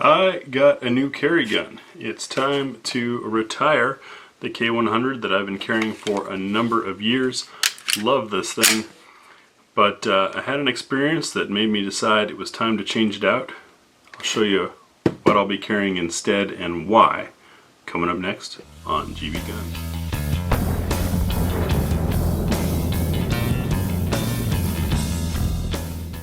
I got a new carry gun. It's time to retire the K100 that I've been carrying for a number of years. Love this thing, but I had an experience that made me decide it was time to change it out. I'll show you what I'll be carrying instead and why, coming up next on GBGuns.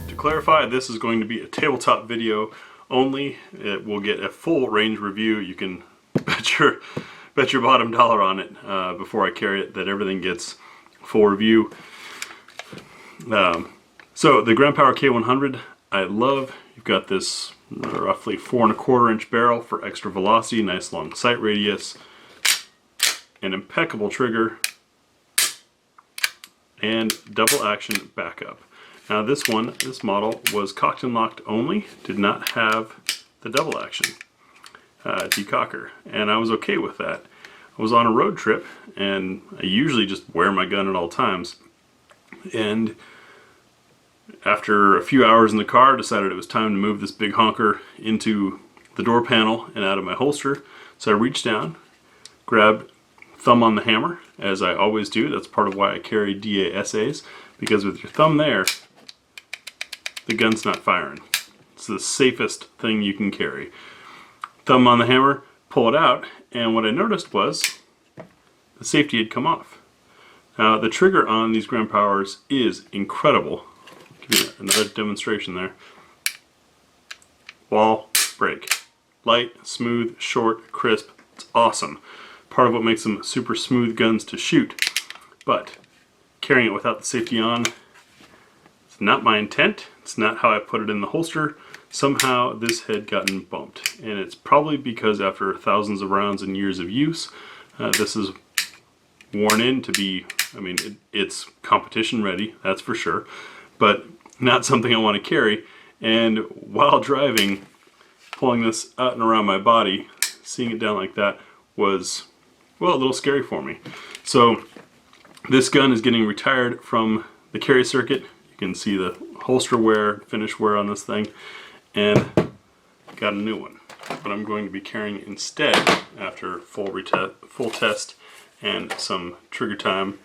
To clarify, this is going to be a tabletop video only. It will get a full range review. You can bet your bottom dollar on it before I carry it that everything gets full review. So the Grand Power K100 I love. You've got this roughly 4¼ inch barrel for extra velocity, nice long sight radius, an impeccable trigger, and double action backup. Now this model was cocked and locked only, did not have the double action decocker, and I was okay with that. I was on a road trip, and I usually just wear my gun at all times, and after a few hours in the car, decided it was time to move this big honker into the door panel and out of my holster. So I reached down, grabbed thumb on the hammer, as I always do. That's part of why I carry DASAs, because with your thumb there, the gun's not firing. It's the safest thing you can carry. Thumb on the hammer, pull it out, and what I noticed was the safety had come off. Now the trigger on these Grand Powers is incredible. I'll give you another demonstration there. Wall, break. Light, smooth, short, crisp. It's awesome. Part of what makes them super smooth guns to shoot. But carrying it without the safety on, it's not my intent. It's not how I put it in the holster. Somehow this had gotten bumped, and it's probably because after thousands of rounds and years of use, this is worn in to be, I mean, it's competition ready, that's for sure, but not something I want to carry. And while driving, pulling this out and around my body, seeing it down like that was, well, a little scary for me. So this gun is getting retired from the carry circuit. You can see the holster wear, finish wear on this thing, and got a new one. What I'm going to be carrying instead, after full test and some trigger time,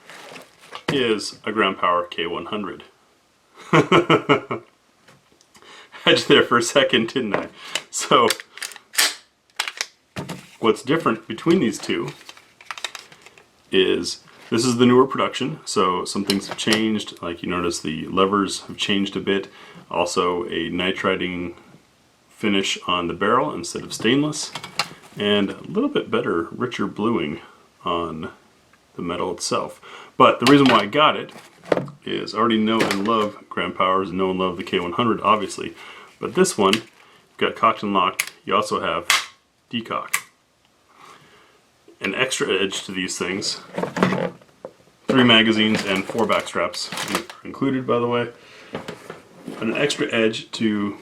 is a Grand Power K100. Had you there for a second, didn't I? So what's different between these two is this is the newer production, so some things have changed. Like you notice the levers have changed a bit. Also a nitriding finish on the barrel instead of stainless, and a little bit better, richer bluing on the metal itself. But the reason why I got it is I already know and love Grand Powers, know and love the K100 obviously, but this one, you've got cocked and locked, you also have decock. An extra edge to these things, 3 magazines and 4 back straps included, by the way. An extra edge to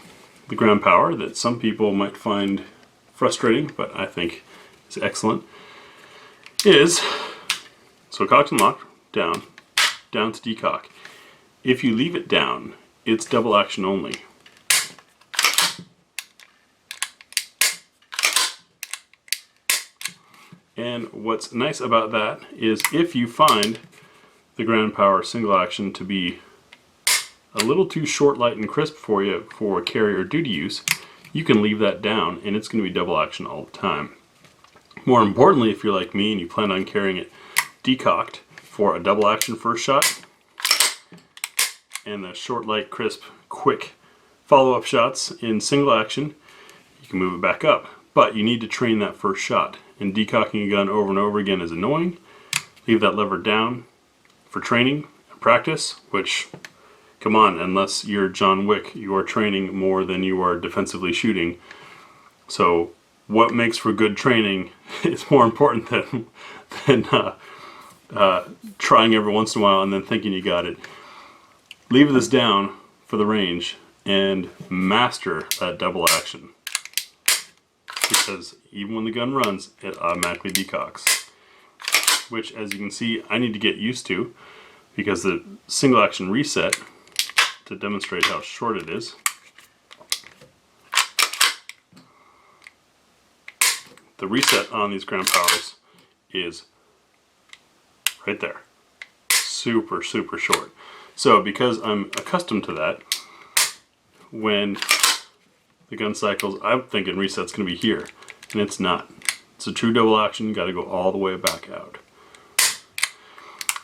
the Grand Power that some people might find frustrating, but I think is excellent, is, so cocked and locked, down to decock. If you leave it down, it's double action only. And what's nice about that is if you find the Grand Power single action to be a little too short, light, and crisp for you for carry or duty use, you can leave that down and it's going to be double action all the time. More importantly, if you're like me and you plan on carrying it decocked for a double action first shot and the short, light, crisp, quick follow-up shots in single action, you can move it back up. But you need to train that first shot, and decocking a gun over and over again is annoying. Leave that lever down for training and practice, which, come on, unless you're John Wick, you are training more than you are defensively shooting. So what makes for good training is more important than trying every once in a while and then thinking you got it. Leave this down for the range and master that double action, because even when the gun runs, it automatically decocks, which, as you can see, I need to get used to, because the single action reset, to demonstrate how short it is, the reset on these Grand Powers is right there. Super, super short. So because I'm accustomed to that, when the gun cycles, I'm thinking reset's going to be here, and it's not. It's a true double action, got to go all the way back out.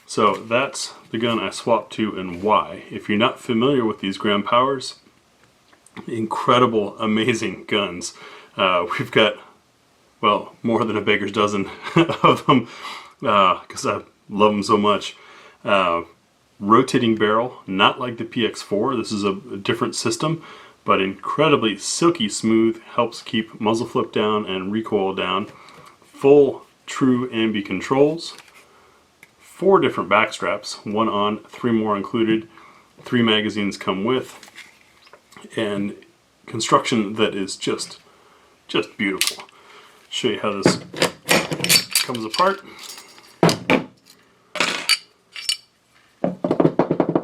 So that's the gun I swapped to and why. If you're not familiar with these Grand Powers, incredible, amazing guns. We've got, well, more than a baker's dozen of them because I love them so much. Rotating barrel, not like the PX4. This is a different system, but incredibly silky smooth, helps keep muzzle flip down and recoil down. Full true ambi controls. 4 different back straps, 1 on, 3 more included. 3 magazines come with, and construction that is just beautiful. Show you how this comes apart.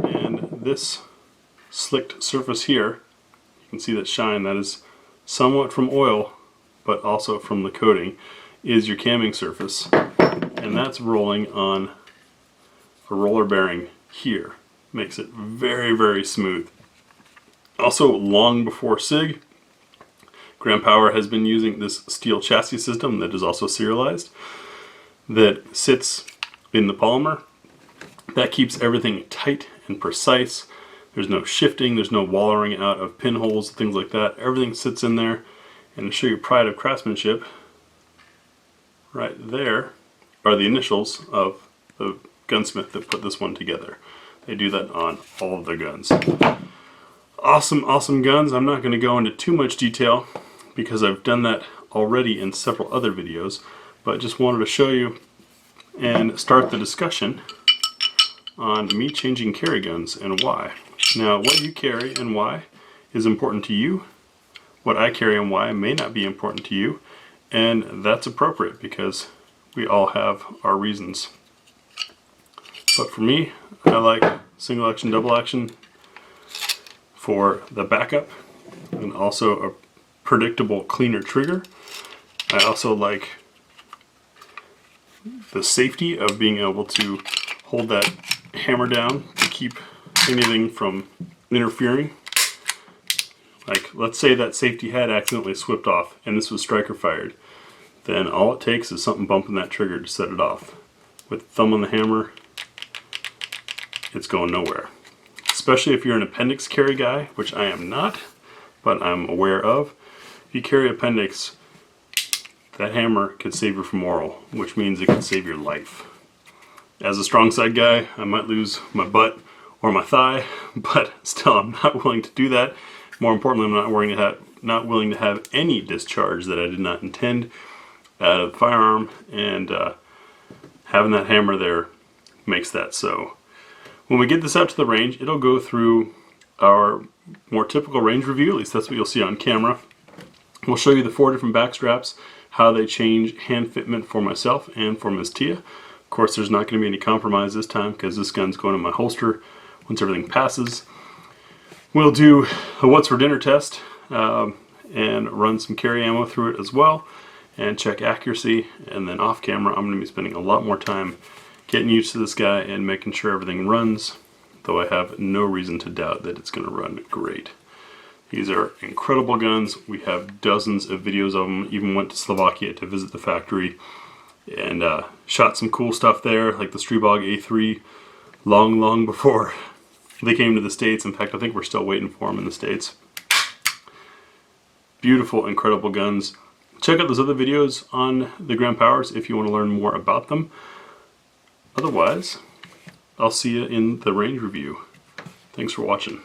And this slicked surface here, you can see that shine, that is somewhat from oil, but also from the coating, is your camming surface. And that's rolling on a roller bearing here. Makes it very, very smooth. Also, long before SIG, Grand Power has been using this steel chassis system that is also serialized, that sits in the polymer. That keeps everything tight and precise. There's no shifting, there's no wallering out of pinholes, things like that. Everything sits in there. And to show you pride of craftsmanship, right there are the initials of the gunsmith that put this one together. They do that on all of their guns. Awesome, awesome guns. I'm not going to go into too much detail because I've done that already in several other videos, but just wanted to show you and start the discussion on me changing carry guns and why. Now, what you carry and why is important to you. What I carry and why may not be important to you, and that's appropriate because we all have our reasons. But for me, I like single action, double action for the backup, and also a predictable, cleaner trigger. I also like the safety of being able to hold that hammer down to keep anything from interfering. Like, let's say that safety had accidentally slipped off and this was striker fired. Then all it takes is something bumping that trigger to set it off. With thumb on the hammer, it's going nowhere. Especially if you're an appendix carry guy, which I am not, but I'm aware of. If you carry appendix, that hammer could save your femoral, which means it can save your life. As a strong side guy, I might lose my butt or my thigh, but still I'm not willing to do that. More importantly, I'm not willing to have any discharge that I did not intend out of the firearm, and having that hammer there makes that so. When we get this out to the range, it'll go through our more typical range review, at least that's what you'll see on camera. We'll show you the 4 different back straps, how they change hand fitment for myself and for Ms. Tia. Of course, there's not going to be any compromise this time because this gun's going in my holster once everything passes. We'll do a what's for dinner test and run some carry ammo through it as well and check accuracy. And then off camera, I'm going to be spending a lot more time getting used to this guy and making sure everything runs, though I have no reason to doubt that it's going to run great. These are incredible guns. We have dozens of videos of them. Even went to Slovakia to visit the factory and shot some cool stuff there, like the Strebog A3, long before they came to the States. In fact, I think we're still waiting for them in the States. Beautiful, incredible guns. Check out those other videos on the Grand Powers if you want to learn more about them. Otherwise, I'll see you in the range review. Thanks for watching.